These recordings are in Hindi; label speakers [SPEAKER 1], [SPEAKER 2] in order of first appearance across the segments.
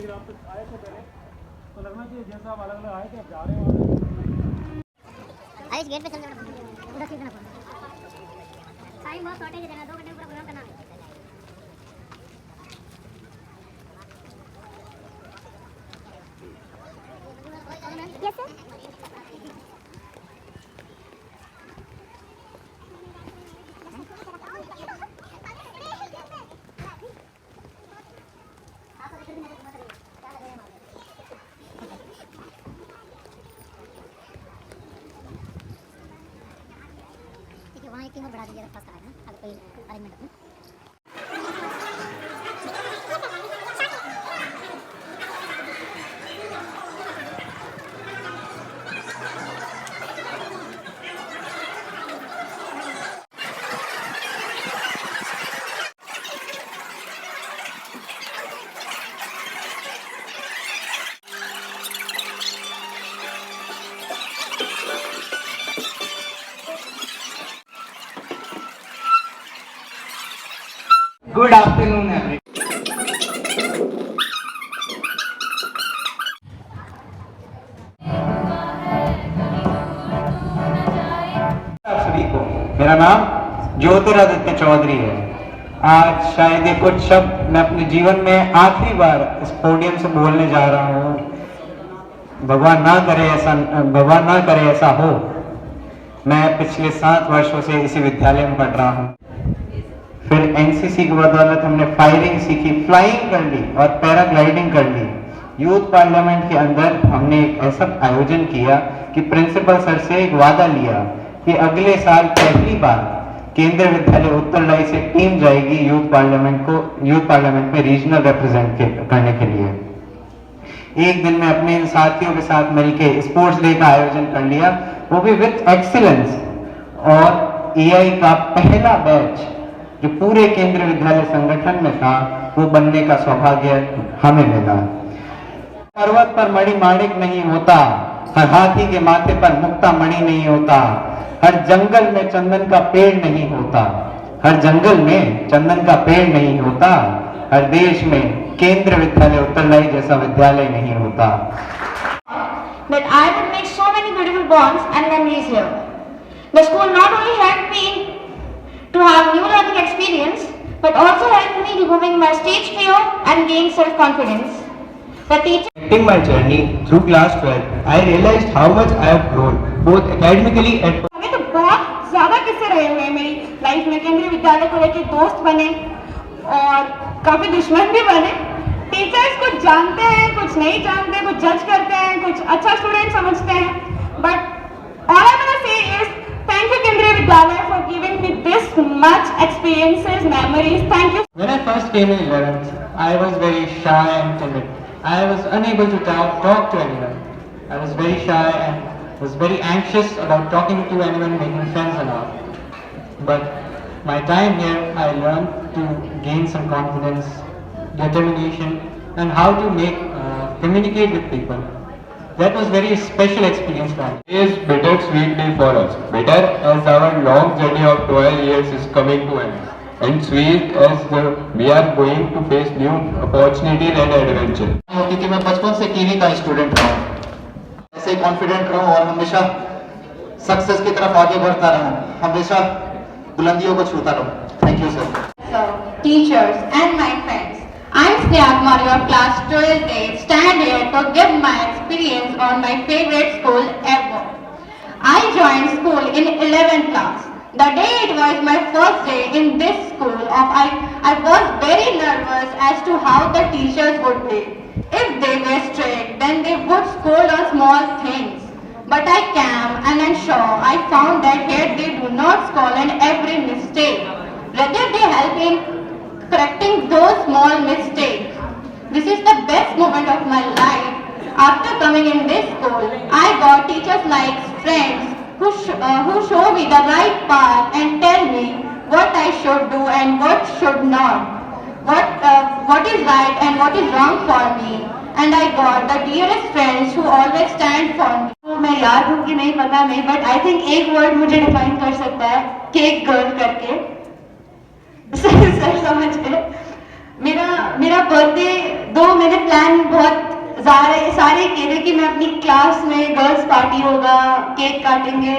[SPEAKER 1] लेकिन आप तो आए थे पहले, तो लगना चाहिए जैसा आप अलग अलग आए थे, आप जा रहे हैं
[SPEAKER 2] इस गेट पे चल जाना पूरा सीट देना टाइम बहुत शॉर्टेज देना 2 घंटे पूरा प्रोग्राम करना है यस सर वहाँ एक टीम और बढ़ा दीजिए पास कराए ना अगर कोई अरेंजमेंट अपनी
[SPEAKER 3] Good afternoon, everyone. सभी को मेरा नाम ज्योतिरादित्य चौधरी है। आज शायद ये कुछ शब्द मैं अपने जीवन में आखिरी बार इस पोडियम से बोलने जा रहा हूँ। भगवान ना करे ऐसा हो। मैं पिछले 7 वर्षों से इसी विद्यालय में पढ़ रहा हूँ। फिर एनसीसी की बदौलत हमने फायरिंग सीखी, फ्लाइंग कर ली और पैराग्लाइडिंग कर ली। यूथ पार्लियामेंट के अंदर हमने एक ऐसा आयोजन किया कि प्रिंसिपल सर से एक वादा लिया कि अगले साल पहली बार केंद्रीय विद्यालय उत्तरलाई से टीम जाएगी यूथ पार्लियामेंट में रीजनल रिप्रेजेंट करने के लिए। एक दिन में अपने इन साथियों के साथ मिलकर स्पोर्ट्स डे का आयोजन कर लिया, वो भी विद एक्सीलेंस। और एआई का पहला बैच जो पूरे केंद्रीय विद्यालय संगठन में था, वो बनने का सौभाग्य हमें मिला। पर्वत पर मणिमाणिक नहीं होता, हर हाथी के माथे पर मुक्ता मणि नहीं होता, हर जंगल में चंदन का पेड़ नहीं होता, हर जंगल में चंदन का पेड़ नहीं होता, हर देश में केंद्रीय विद्यालय उत्तरलाई जैसा विद्यालय नहीं होता।
[SPEAKER 4] That I would make so many beautiful bonds and memories here. The school not only helped me to have new learning experience, but also helped me removing my stage fear and gain self-confidence. The teacher.
[SPEAKER 3] In my journey through class 12, I realized how much I have grown, both academically and.
[SPEAKER 4] हमें तो बहुत ज़्यादा किस्से रहे हुए हैं मेरी लाइफ में। केंद्रीय विद्यालय को लेकर दोस्त बने और काफ़ी दुश्मन भी बने। टीचर्स कुछ जानते हैं, कुछ नहीं जानते, कुछ जज करते हैं, कुछ अच्छा स्टूडेंट समझते हैं। But all I wanna say is thank you Kendriya Vidyalaya for giving me this much experiences, memories. Thank you.
[SPEAKER 3] When I first came in 11th, I was very shy and timid. I was unable to talk to anyone. I was very shy and was very anxious about talking to anyone, making friends and all. But my time here, I learned to gain some confidence, determination, and how to communicate with people. That was very special experience for me.
[SPEAKER 5] Is bitter sweet day for us. Bitter as our long journey of 12 years is coming to an end. And sweet as we are going to face new opportunities and adventure.
[SPEAKER 6] क्योंकि मैं बचपन से टीवी का स्टूडेंट रहा हूँ, ऐसे कॉन्फिडेंट रहूँ और हमेशा सक्सेस की तरफ आगे बढ़ता रहूँ, हमेशा बुलंदियों को छूता रहूँ। Thank you sir.
[SPEAKER 4] So, teachers and my friends, I'm Sneha Kumari of class 12A, stand here to give my experience on my favorite school ever. I joined school in 11th class. The day it was my first day in this school, I was very nervous as to how the teachers would be. If they were strict, then they would scold on small things. But I came and I'm sure I found that here they do not scold on every mistake. Rather they help in correcting those small mistakes. This is the best moment of my life. After coming in this school, I got teachers like friends who show me the right path and tell me what I should do and what should not. What is right and what is wrong for me. And I got the dearest friends who always stand for me. मैं याद हूँ कि नहीं पता नहीं, but I think एक वर्ड मुझे डिफाइन कर सकता है, केक गर्ल करके। सर समझ गए। मेरा बर्थडे 2 मैंने प्लान सारे कह रहे कि मैं अपनी क्लास में गर्ल्स पार्टी होगा, केक काटेंगे,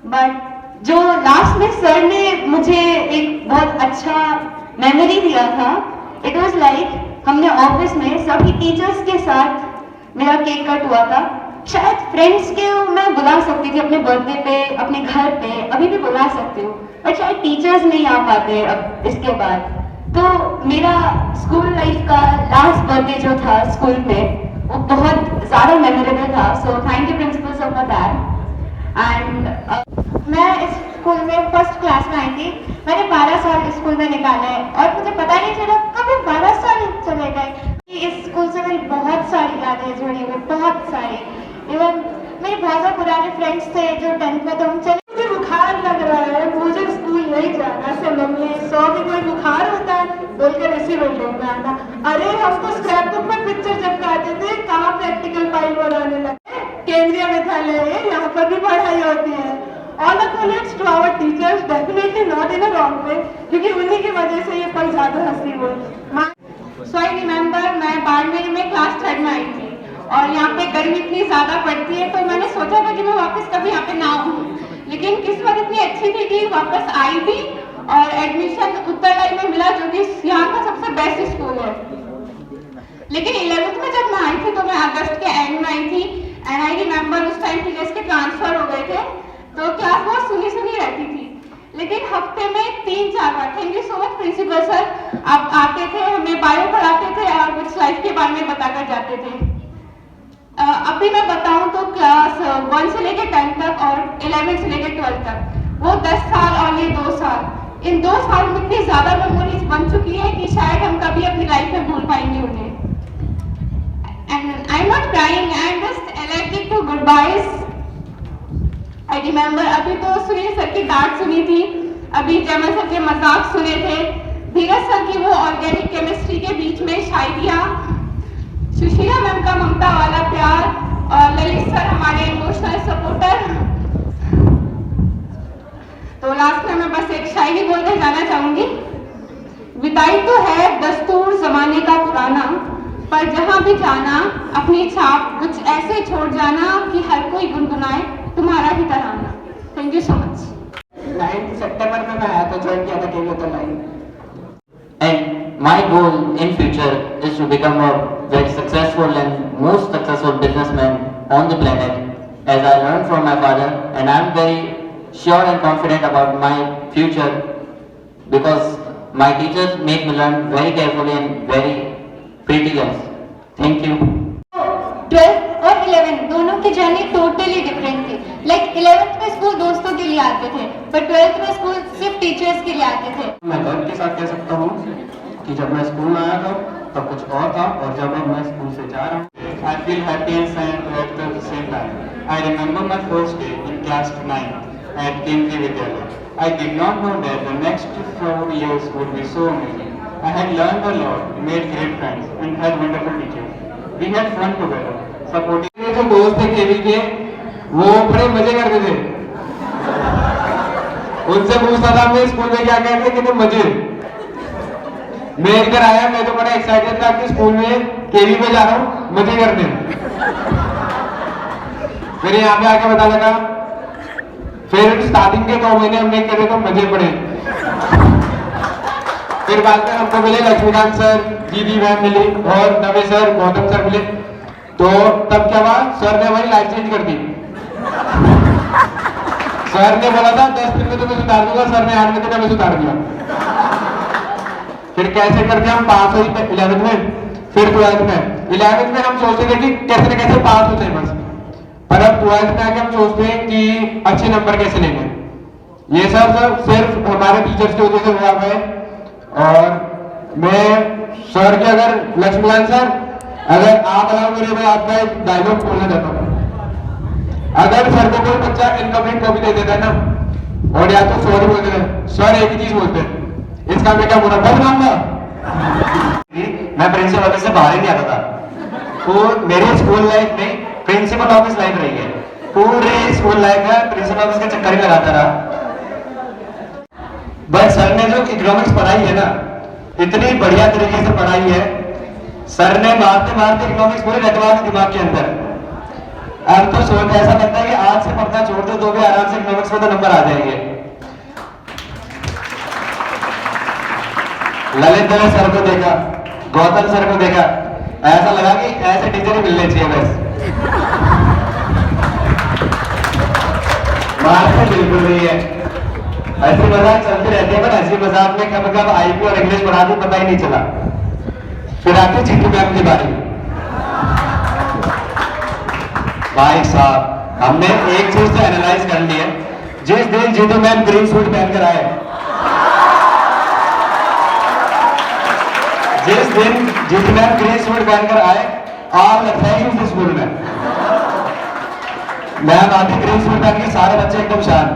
[SPEAKER 4] बट जो लास्ट में सर ने मुझे एक बहुत अच्छा मेमोरी दिया था, इट वाज लाइक हमने ऑफिस में सभी टीचर्स के साथ मेरा केक कट हुआ था। शायद फ्रेंड्स के मैं बुला सकती थी अपने बर्थडे पे, अपने घर पे, अभी भी बुला सकती हूँ, बट शायद टीचर्स नहीं आ पाते अब इसके बाद। तो मेरा स्कूल लाइफ का लास्ट बर्थडे जो था स्कूल में, वो बहुत ज़्यादा मेमोरेबल था। So thank you principal sir for that. And मैं इस स्कूल में फर्स्ट क्लास में आई थी। मैंने 12 साल स्कूल में निकाले और मुझे पता नहीं चला कब 12 साल चले गए। इस स्कूल से मेरी बहुत सारी यादें जुड़ी हुई, बहुत सारी। इवन मेरे बहुत पुराने फ्रेंड्स थे जो 10th में, तो हम चले, मुझे बुखार लग रहा है, मुझे स्कूल नहीं जाना से मिलने। 100 में कोई बुखार होता है बोलकर इसी बिल्डिंग में आना। अरे हमको स्क्रैप बुक में पिक्चर चिपकाते थे, कहाँ प्रैक्टिकल फाइल बनाने लगे। केंद्रीय विद्यालय है, यहाँ पर भी पढ़ाई होती है। All accolades to our teachers, definitely not in a wrong way, क्योंकि उन्हीं की वजह से ये पल ज्यादा हंसी हुई। सो आई रिमेम्बर मैं बाड़मेर में क्लास 3rd में आई थी और यहाँ पे गर्मी इतनी ज्यादा पड़ती है, तो मैंने सोचा था कि मैं वापस कभी यहाँ पे ना आऊँ, लेकिन किस्मत इतनी अच्छी थी कि वापस आई भी और एडमिशन उत्तरलाई में मिला, जो कि यहाँ का सबसे बेस्ट स्कूल है। लेकिन 11th में जब मैं आई थी तो मैं अगस्त के एंड में आई थी एंड आई रिमेम्बर उस टाइम टीचर्स के ट्रांसफर हो गए थे, तो क्लास बहुत सुनी सुनी रहती थी। लेकिन हफ्ते में 3-4 बार, thank you so much principal sir, आप आते थे, हमें बायो पढ़ाते थे और कुछ लाइफ के बारे में बताकर जाते थे। अभी मैं बताऊं तो क्लास 1 से लेकर 10 तक और 11 से लेकर 12 तक, वो 10 साल और ये 2 साल, इन 2 साल में इतनी ज्यादा मेमोरीज बन चुकी है कि शायद हम कभी अपनी लाइफ में भूल पाएंगे उन्हें। And I am not crying, I am just allergic to goodbyes. I remember अभी तो सुनील सर की डांट सुनी थी, अभी जमल सर के मजाक सुने थे, धीरज सर की वो ऑर्गेनिक केमिस्ट्री के बीच में शायरियाँ, सुशीला मैम का ममता वाला प्यार और ललित सर हमारे इमोशनल सपोर्टर। तो लास्ट में मैं बस एक शायरी बोलकर जाना चाहूंगी। विदाई तो है दस्तूर जमाने का पुराना, पर जहां भी जाना अपनी छाप कुछ ऐसे छोड़ जाना कि हर कोई गुनगुनाए तुम्हारा ही तराना। Thank you so much.
[SPEAKER 3] 9 सितंबर में मैं आया था, ज्वाइन किया था केवी उत्तरलाई। And my goal in future is to become a very successful and most successful businessman on the planet, as I learned from my father, and I'm very sure and confident about my future because my teachers make me learn very carefully and very pretty lessons. Thank you.
[SPEAKER 4] 12th और 11th दोनों की जर्नी टोटली डिफरेंट थी। लाइक 11th में स्कूल दोस्तों के लिए आते थे, पर 12th में स्कूल सिर्फ टीचर्स के लिए आते थे।
[SPEAKER 1] मैं गर्व के साथ कह सकता हूँ कि जब मैं स्कूल में आया था तब कुछ और था, और जब अब मैं स्कूल से जा रहा हूँ, I feel happy and sad at the same time. I remember my first day in class 9 at Kendriya Vidyalaya. I did not know that the next 4 years would be so amazing. I had learned a lot, made great friends, and had wonderful teachers. We had fun together, supporting.
[SPEAKER 5] मेरे जो दोस्त थे केवी के, वो बड़े मजे करते थे। उनसे पूछता था मैं स्कूल में क्या कहते थे, कितने मजे। मैं इधर आया, मैं तो बड़ा एक्साइटेड था कि स्कूल में केवी में जा रहा हूँ मजे करने। फिर यहाँ पे आके पता लगा, फिर स्टार्टिंग के 2 महीने हमने करे तो मजे पड़े। फिर बाद में हमको मिले लक्ष्मीकांत सर, दीदी मैम मिली और नवे सर, गौतम सर मिले। तो तब क्या हुआ, सर ने हमारी लाइफ चेंज कर दी। सर ने बोला था 10 दिन में तुम्हें सुधार दूंगा, सर ने 8 दिन में सुधार दिया। फिर कैसे करके हम पास हुई 11th में, फिर 12th में। 11th में हम सोचते थे कि कैसे न कैसे पास हो जाए बस, पर अब 12th में आके हम सोचते हैं कि अच्छे नंबर कैसे लेंगे। ये सब सिर्फ हमारे टीचर्स की वजह से हुआ है। और मैं सर के, अगर लक्ष्मीकांत सर, अगर आप अलाउ करिए, मैं आपका एक डायलॉग बोलना चाहता हूँ। अगर सर को कोई बच्चा इनकम्प्लीट कॉपी दे देता है ना, और या तो सॉरी बोल देते हैं, सर एक ही चीज बोलते हैं, इसका मैं क्या बोला बदनाऊंगा।
[SPEAKER 3] मैं प्रिंसिपल ऑफिस से बाहर ही नहीं आता था। तो मेरी स्कूल लाइफ में प्रिंसिपल ऑफिस लाइफ रही है। पूरे स्कूल लाइफ में प्रिंसिपल ऑफिस के चक्कर ही लगाता रहा। बट सर ने जो इकोनॉमिक्स पढ़ाई है ना, इतनी बढ़िया तरीके से पढ़ाई है,
[SPEAKER 5] सर ने मारते मारते इकोनॉमिक्स पूरे रटवा दी दिमाग के अंदर। अब तो सोच ऐसा लगता है कि आज से पढ़ना छोड़ दो तो भी आराम से इकोनॉमिक्स में तो नंबर आ जाएंगे। ललित सर को देखा, गौतम सर को देखा, ऐसा लगा कि ऐसे टीचर ही मिलने चाहिए बस। मारते बिल्कुल नहीं है, हंसी मजाक चलती रहती है, पर हंसी मजाक में कब कब आईपी और इंग्लिश पढ़ा दी पता ही नहीं चला। फिर आके जीतू मैम की बारी। भाई साहब हमने एक चीज तो एनालाइज कर ली है, जिस दिन जीतू मैम ग्रीन सूट पहनकर आए, जिस दिन जीतू मैम ग्रीन सूट पहनकर आए, आग लगता है उस स्कूल में। मैम आती ग्रीन सूट पहन के सारे बच्चे एकदम शांत।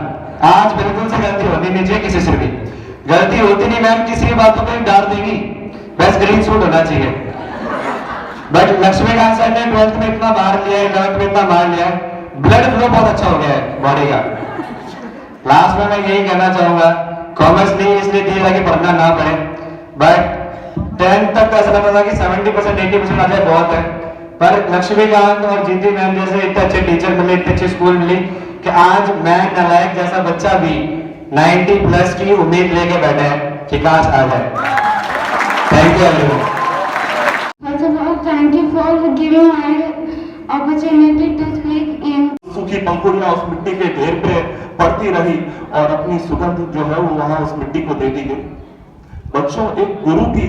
[SPEAKER 5] आज बिल्कुल से गलती होनी नहीं चाहिए किसी से भी, गलती होती नहीं मैम, किसी भी बातों पर डाल देंगी, बस ग्रीन सूट होना चाहिए। बट लक्ष्मीकांत सर ने 12th में इतना मार लिया है, 11th में इतना मार लिया है, ब्लड फ्लो बहुत अच्छा हो गया है बॉडी का। लास्ट में मैं यही कहना चाहूंगा, कॉमर्स नहीं इसलिए दिया ताकि पढ़ना ना पड़े, बट 10th तक ऐसा लगता था कि 70% 80% आ जाए बहुत है, पर लक्ष्मीकांत और जीती मैम जैसे इतने अच्छे टीचर मिले, इतने अच्छे स्कूल मिली कि आज मैं नालायक जैसा बच्चा भी 90+ की उम्मीद लेके बैठे हैं कि काश आ जाए। Thank you.
[SPEAKER 7] First of all, thank you for giving my opportunity to speak in.
[SPEAKER 8] सूखी पंखुड़ियां उस मिट्टी के ढेर पे पड़ती रही और अपनी सुगंध जो है वो वहां उस मिट्टी को देती गई। बच्चों, एक गुरु भी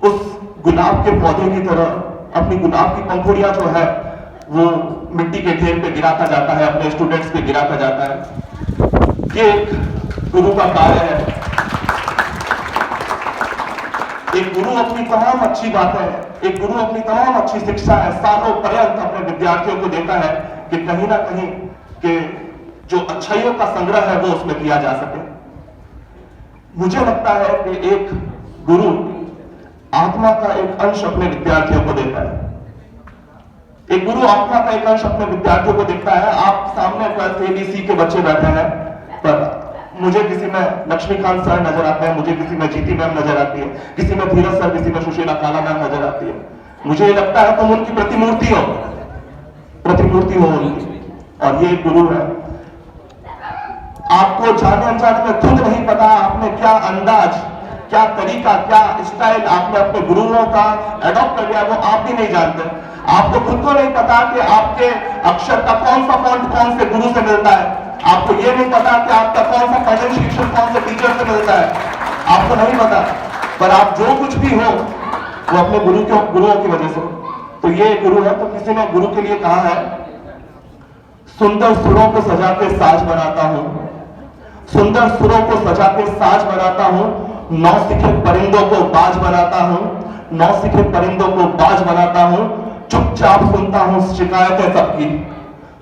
[SPEAKER 8] उस गुलाब के पौधे की तरह अपनी गुलाब की पंखुड़ियां जो है वो मिट्टी के ढेर पे गिराता जाता है, अपने स्टूडेंट्स पे गिराता जाता है। ये एक गुरु का कार्य है। एक गुरु अपनी तमाम अच्छी बातें, एक गुरु अपनी तमाम अच्छी शिक्षा है सालों पर्यंत अपने विद्यार्थियों को देता है कि कहीं ना कहीं के जो अच्छाइयों का संग्रह है वो उसमें किया जा सके। मुझे लगता है कि एक गुरु आत्मा का एक अंश अपने विद्यार्थियों को देता है। एक गुरु आत्मा का एक अंश अपने विद्यार्थियों को देता है। आप सामने ABC के बच्चे बैठे हैं, पर मुझे किसी में लक्ष्मीकांत सर नजर आते हैं, मुझे किसी में जीती मैम नजर आती है, किसी में धीरज सर, किसी में सुशीला काला मैम नजर आती है। मुझे ये लगता है तुम उनकी प्रतिमूर्ति हो उनकी, और ये गुरु है। आपको जाने अनजाने में खुद नहीं पता आपने क्या अंदाज, क्या तरीका, क्या स्टाइल आपने अपने गुरुओं का एडॉप्ट कर लिया, वो आप भी नहीं जानते। आपको खुद को नहीं पता कि आपके अक्षर का कौन सा फॉन्ट कौन से गुरु से मिलता है। आपको ये नहीं पता कि आपका कौन सा पैटर्न शिक्षण कौन से टीचर से मिलता है, आपको नहीं पता। पर आप जो कुछ भी हो वो अपने गुरुओं की वजह से। तो ये गुरु है। तो किसी ने गुरु के लिए कहा है, सुंदर सुरों को सजा के साज बनाता हूं, सुंदर सुरों को सजा के साज बनाता हूं, नौसिखे परिंदों को बाज बनाता हूं, नौसिखे परिंदों को बाज बनाता हूं, चुपचाप सुनता हूं शिकायतें सबकी,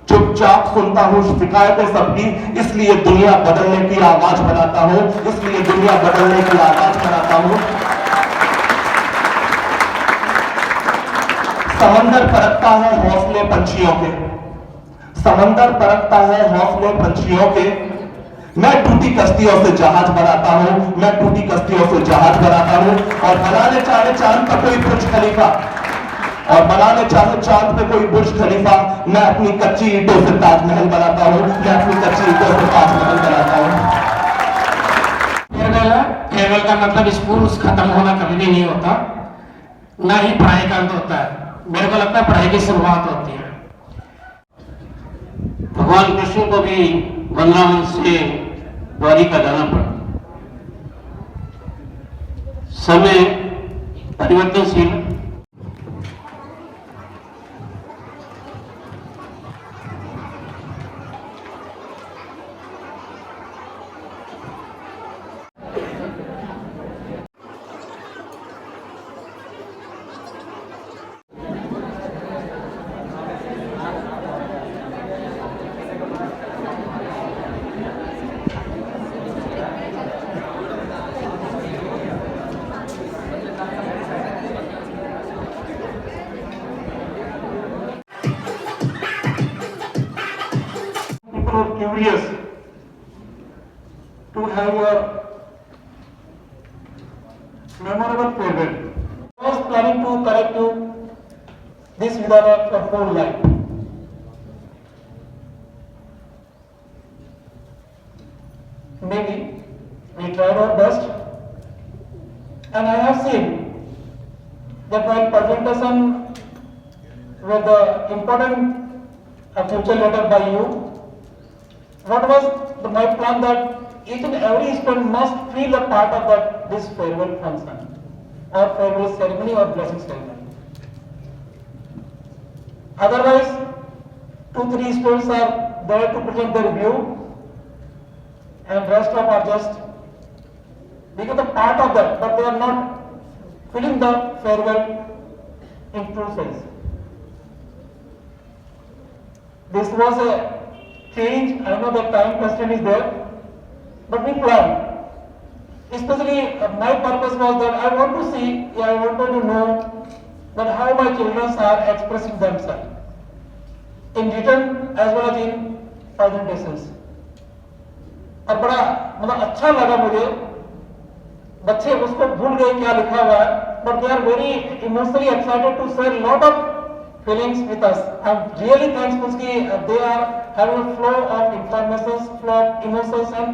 [SPEAKER 8] चुपचाप सुनता हूं शिकायतें सबकी, इसलिए दुनिया बदलने की आवाज बनाता हूं, इसलिए दुनिया बदलने की आवाज बनाता हूं। समंदर परखता है हौसले पंछियों के, समंदर परखता है हौसले पंछियों के, मैं टूटी कश्तियों से जहाज बनाता हूं, मैं टूटी कश्तियों से जहाज बनाता हूं, और बनाने चाहे चांद पर कोई बुर्ज खलीफा, और बनाने चाहे चांद पे कोई बुर्ज खलीफा, मैं अपनी कच्ची ईंटों से ताजमहल बनाता हूं, मैं अपनी कच्ची ईंटों से ताजमहल बनाता हूं।
[SPEAKER 9] फेयरवेल का मतलब स्कूल खत्म होना कभी भी नहीं होता, ना ही पढ़ाई का अंत होता है। मेरे को लगता है पढ़ाई की शुरुआत होती है।
[SPEAKER 10] भगवान कृष्ण को भी वृंदावन से द्वारिका जाना पड़ा। समय परिवर्तनशील,
[SPEAKER 9] to correct you this Vidyalaya for whole life. Maybe we tried our best, and I have seen that while presentation with the important future letter by you, what was my plan that each and every student must feel a part of this farewell function or farewell ceremony or blessing ceremony. Otherwise, 2-3 students are there to present their view, and rest of are just become a part of that, but they are not feeling the farewell in true sense. This was a change. I know that time constraint is there, but we planned. Especially my purpose was that I want to see, I wanted to know that how my children are expressing themselves in written as well as in presentations. और बड़ा मतलब अच्छा लगा मुझे, बच्चे उसको भूल गए क्या लिखा हुआ है, but they are very emotionally excited to share lot of feelings with us. I'm really thankful कि they are having a flow of information, flow of emotions, and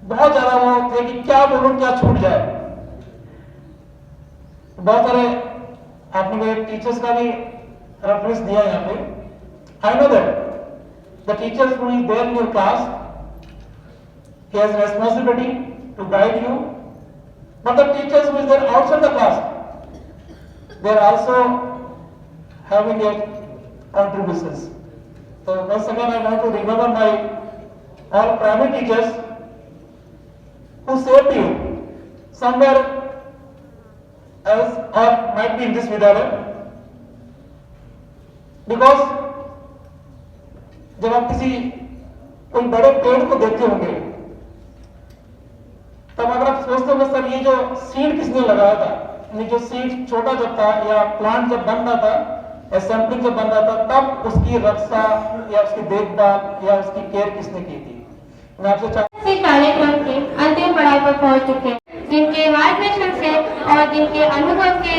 [SPEAKER 9] बहुत ज्यादा वो थे कि क्या बोलूं क्या छूट जाए. बहुत सारे आपने मेरे टीचर्स का भी रेफरेंस दिया यहाँ पे. I know that the teachers who is there in your class, he has responsibility to guide you, but the teachers who is there outside the class, they are also having their contributions. So once again I want to remember my all primary teachers who saved you somewhere else or might be in this Vidyalaya, because जब आप किसी कोई बड़े पेड़ को देखते होंगे तब अगर आप सोचते होंगे सर ये जो सीड किसने लगाया था, यानी जो सीड छोटा जब था या प्लांट जब बन रहा था या सैंपलिंग जब बन रहा था, तब उसकी रक्षा या उसकी देखभाल या उसकी केयर किसने की थी. मैं आपसे
[SPEAKER 7] कार्यक्रम के अंतिम पड़ाव पर पहुंच चुके हैं, जिनके मार्गदर्शन से और जिनके अनुभव के